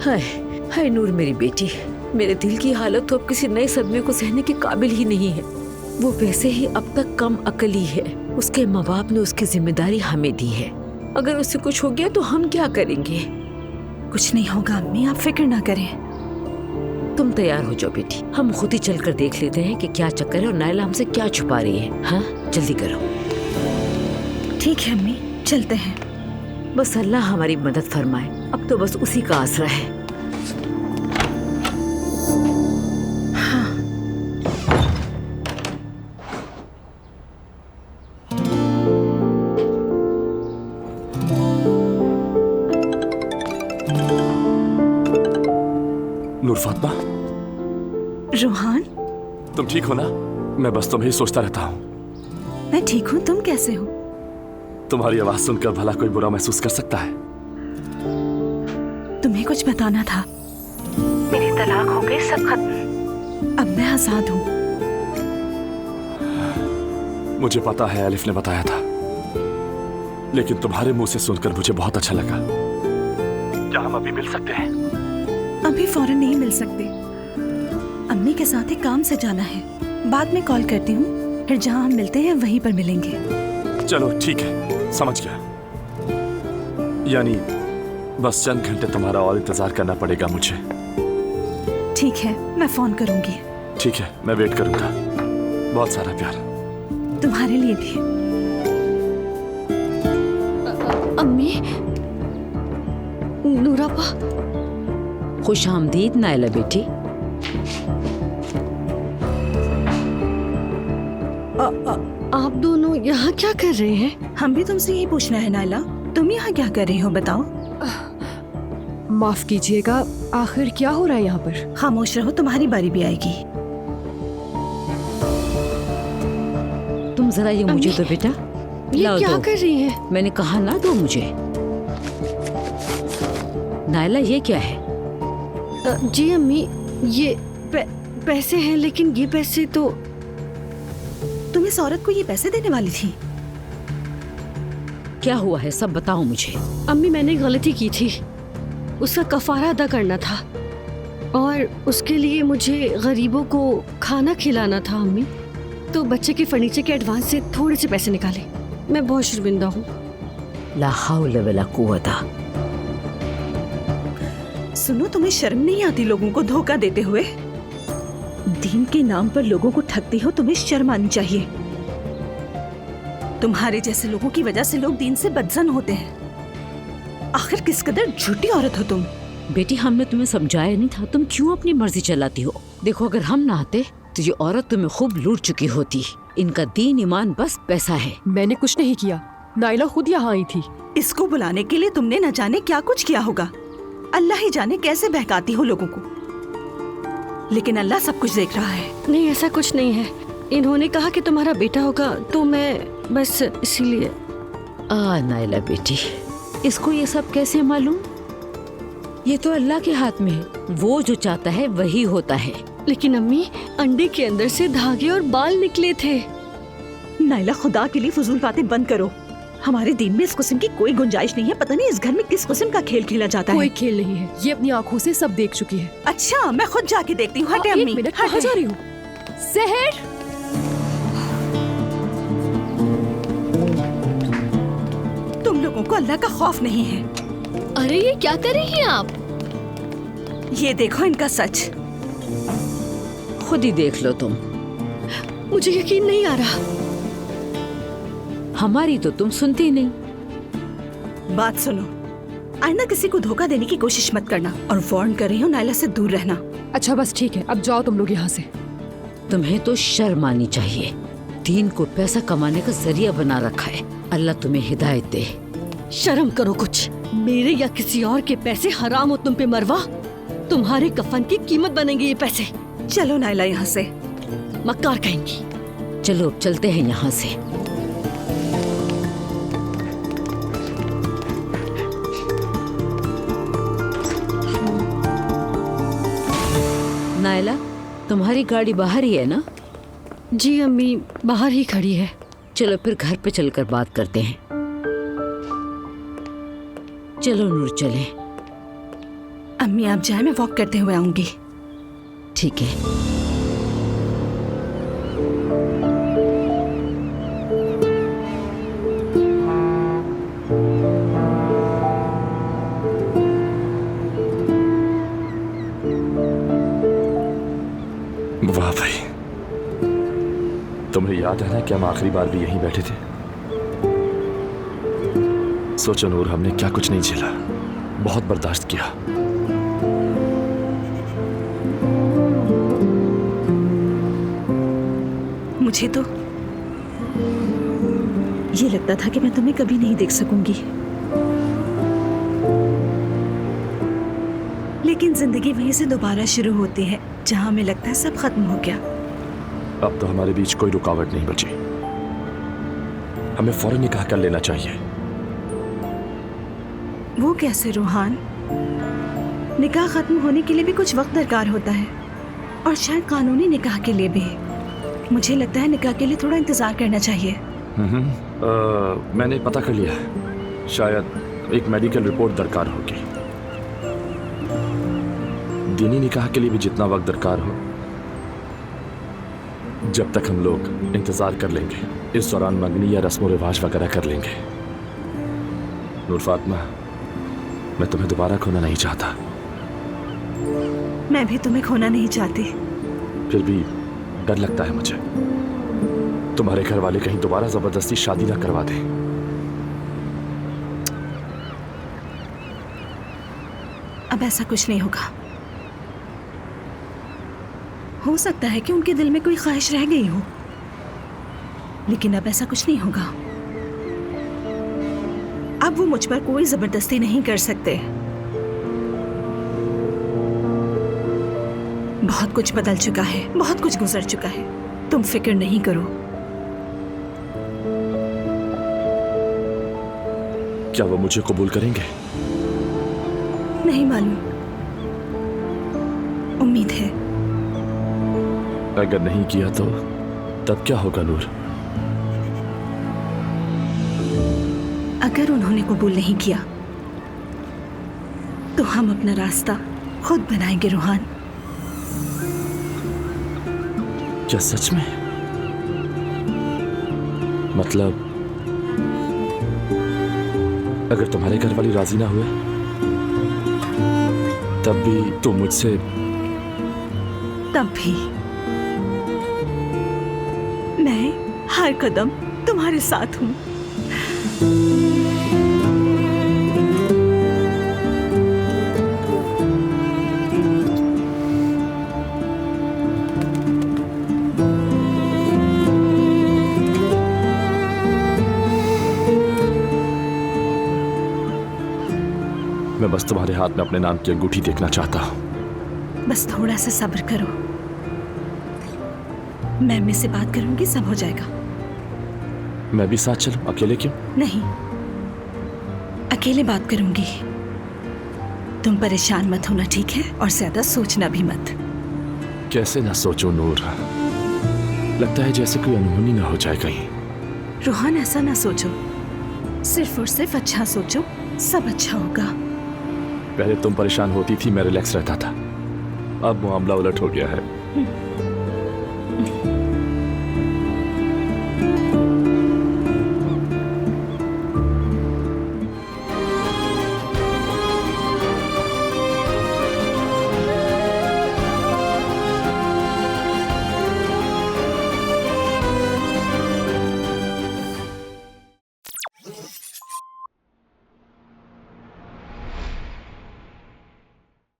हाय हाय नूर मेरी बेटी, मेरे दिल की हालत तो अब किसी नए सदमे को सहने के काबिल ही नहीं है। वो वैसे ही अब तक कम अकली है। उसके माँ बाप ने उसकी जिम्मेदारी हमें दी है। अगर उससे कुछ हो गया तो हम क्या करेंगे? कुछ नहीं होगा अम्मी, आप फिक्र ना करें। तुम तैयार हो जाओ बेटी, हम खुद ही चलकर देख लेते हैं कि क्या चक्कर है और नायला हमसे क्या छुपा रही है। हाँ जल्दी करो। ठीक है अम्मी, चलते हैं। बस अल्लाह हमारी मदद फरमाए, अब तो बस उसी का आसरा है। नूर फातिमा, रोहान, तुम ठीक हो ना? मैं बस तुम्हें ही सोचता रहता हूँ। मैं ठीक हूँ, तुम कैसे हो? तुम्हारी आवाज सुनकर भला कोई बुरा महसूस कर सकता है? तुम्हें कुछ बताना था। मेरी तलाक हो गई, सब खत्म। अब मैं आजाद हूँ। मुझे पता है, अलिफ ने बताया था, लेकिन तुम्हारे मुंह से सुनकर मुझे बहुत अच्छा लगा। क्या हम अभी मिल सकते हैं? अभी फौरन नहीं मिल सकते। अम्मी के साथ एक काम से जाना है, बाद में कॉल करती हूँ, फिर जहाँ हम मिलते हैं वहीं पर मिलेंगे। चलो ठीक है, समझ गया। यानी बस चंद घंटे तुम्हारा और इंतजार करना पड़ेगा मुझे। ठीक है, मैं फोन करूंगी। ठीक है, मैं वेट करूंगा। बहुत सारा प्यार। तुम्हारे लिए भी। अम्मी, नूरापा। खुश आमदीद नायला बेटी। आप दोनों यहाँ क्या कर रहे हैं? हम भी तुमसे यही पूछना है नायला, तुम यहाँ क्या कर रही हो बताओ? माफ कीजिएगा, आखिर क्या हो रहा है यहाँ पर? खामोश रहो, तुम्हारी बारी भी आएगी। तुम जरा ये मुझे दो बेटा। ये क्या कर रही हैं? मैंने कहा ना दो मुझे। नायला ये क्या है? जी अम्मी, ये पैसे हैं, लेकिन ये पैसे तो तुम इस औरत को ये पैसे देने वाली थी? क्या हुआ है सब बताओ मुझे। अम्मी, मैंने गलती की थी, उसका कफारा अदा करना था और उसके लिए मुझे गरीबों को खाना खिलाना था अम्मी। तो बच्चे के फर्नीचर के एडवांस से थोड़े से पैसे निकाले। मैं बहुत शर्मिंदा हूँ। ला हौल वला कुव्वता। सुनो, तुम्हें शर्म नहीं आती लोगों को धोखा देते हुए? दीन के नाम पर लोगों को ठगती हो, तुम्हें शर्म आनी चाहिए। तुम्हारे जैसे लोगों की वजह से लोग दीन से बदजन होते हैं। आखिर किस कदर झूठी औरत हो तुम। बेटी हमने तुम्हें समझाया नहीं था, तुम क्यों अपनी मर्जी चलाती हो? देखो अगर हम ना आते तो ये औरत तुम्हें खूब लूट चुकी होती। इनका दीन ईमान बस पैसा है। मैंने कुछ नहीं किया, नायला खुद यहाँ आई थी। इसको बुलाने के लिए तुमने न जाने क्या कुछ किया होगा। अल्लाह ही जाने कैसे बहकाती हो लोगों को, लेकिन अल्लाह सब कुछ देख रहा है। नहीं, ऐसा कुछ नहीं है। इन्होंने कहा कि तुम्हारा बेटा होगा तो मैं बस इसीलिए। नायला बेटी, इसको ये सब कैसे मालूम? ये तो अल्लाह के हाथ में है, वो जो चाहता है वही होता है। लेकिन अम्मी, अंडे के अंदर से धागे और बाल निकले थे। नायला, खुदा के लिए फजूल बातें बंद करो। हमारे दीन में इस किस्म की कोई गुंजाइश नहीं है। पता नहीं इस घर में किस किस्म का खेल खेला जाता है। कोई खेल नहीं है, ये अपनी आंखों से सब देख चुकी है। अच्छा, मैं खुद जाके देखती हूँ। हटे अम्मी, एक मिनट, कहाँ जा रही हूँ? सहर, तुम लोगों को अल्लाह का खौफ नहीं है। अरे ये क्या कर रही हैं आप? ये देखो इनका सच। खुद ही देख लो तुम। मुझे यकीन नहीं आ रहा। हमारी तो तुम सुनती नहीं। बात सुनो, आइंदा किसी को धोखा देने की कोशिश मत करना और वार्न कर रही हूँ, नायला से दूर रहना। अच्छा बस ठीक है, अब जाओ तुम लोग यहाँ से। तुम्हें तो शर्म आनी चाहिए। दीन को पैसा कमाने का जरिया बना रखा है। अल्लाह तुम्हें हिदायत दे। शर्म करो कुछ। मेरे या किसी और के पैसे हराम हो तुम पे मरवा। तुम्हारे कफन की कीमत बनेंगे ये पैसे। चलो नायला यहाँ से। मक्कार कहेंगी। चलो अब चलते हैं यहाँ से। नायला, तुम्हारी गाड़ी बाहर ही है ना? जी अम्मी, बाहर ही खड़ी है। चलो फिर घर पे चलकर बात करते हैं। चलो नूर चलें। अम्मी आप जाए, मैं वॉक करते हुए आऊंगी। ठीक है। वाह भाई, तुम्हें याद है ना कि हम आखिरी बार भी यहीं बैठे थे? सोचो नूर, हमने क्या कुछ नहीं झेला, बहुत बर्दाश्त किया। मुझे तो ये लगता था कि मैं तुम्हें कभी नहीं देख सकूंगी, लेकिन जिंदगी वहीं से दोबारा शुरू होती है जहां हमें लगता है सब खत्म हो गया। अब तो हमारे बीच कोई रुकावट नहीं बची। हमें फौरन निकाह कर लेना चाहिए। वो कैसे रोहान? निकाह खत्म होने के लिए भी कुछ वक्त दरकार होता है, और शायद कानूनी निकाह के लिए भी। मुझे लगता है निकाह के लिए थोड़ा इंतजार करना चाहिए। मैंने पता कर लिया है, शायद एक मेडिकल रिपोर्ट दरकार होगी। दीनी निकाह के लिए भी जितना वक्त दरकार हो, जब तक हम लोग इंतजार कर लेंगे। इस दौरान मंगनी या रस्म रिवाज वगैरह कर लेंगे। नूर फातिमा, मैं तुम्हें दोबारा खोना नहीं चाहता। मैं भी तुम्हें खोना नहीं चाहती। फिर भी डर लगता है मुझे, तुम्हारे घर वाले कहीं दोबारा जबरदस्ती शादी ना करवा दें। अब ऐसा कुछ नहीं होगा। हो सकता है कि उनके दिल में कोई ख्वाहिश रह गई हो, लेकिन अब ऐसा कुछ नहीं होगा। अब वो मुझ पर कोई जबरदस्ती नहीं कर सकते। बहुत कुछ बदल चुका है, बहुत कुछ गुजर चुका है। तुम फिक्र नहीं करो। क्या वो मुझे कबूल करेंगे? नहीं मालूम, उम्मीद है। अगर नहीं किया तो तब क्या होगा नूर? अगर उन्होंने कबूल नहीं किया तो हम अपना रास्ता खुद बनाएंगे रोहान। क्या सच में? मतलब अगर तुम्हारे घर वाली राजी ना हुए तब भी तुम मुझसे? तब भी मैं हर कदम तुम्हारे साथ हूं। मैं बस तुम्हारे हाथ में अपने नाम की अंगूठी देखना चाहता हूं। बस थोड़ा सा सब्र करो। मैं अम्मी से बात करूंगी, सब हो जाएगा। मैं भी साथ चलूं? अकेले क्यों? नहीं, अकेले बात करूंगी। तुम परेशान मत होना, ठीक है? और ज्यादा सोचना भी मत। कैसे ना सोचो नूर, लगता है जैसे कोई अनहोनी ना हो जाए कहीं। रोहान, ऐसा ना सोचो, सिर्फ और सिर्फ अच्छा सोचो, सब अच्छा होगा। पहले तुम परेशान होती थी, मैं रिलैक्स रहता था। अब मामला उलट हो गया है।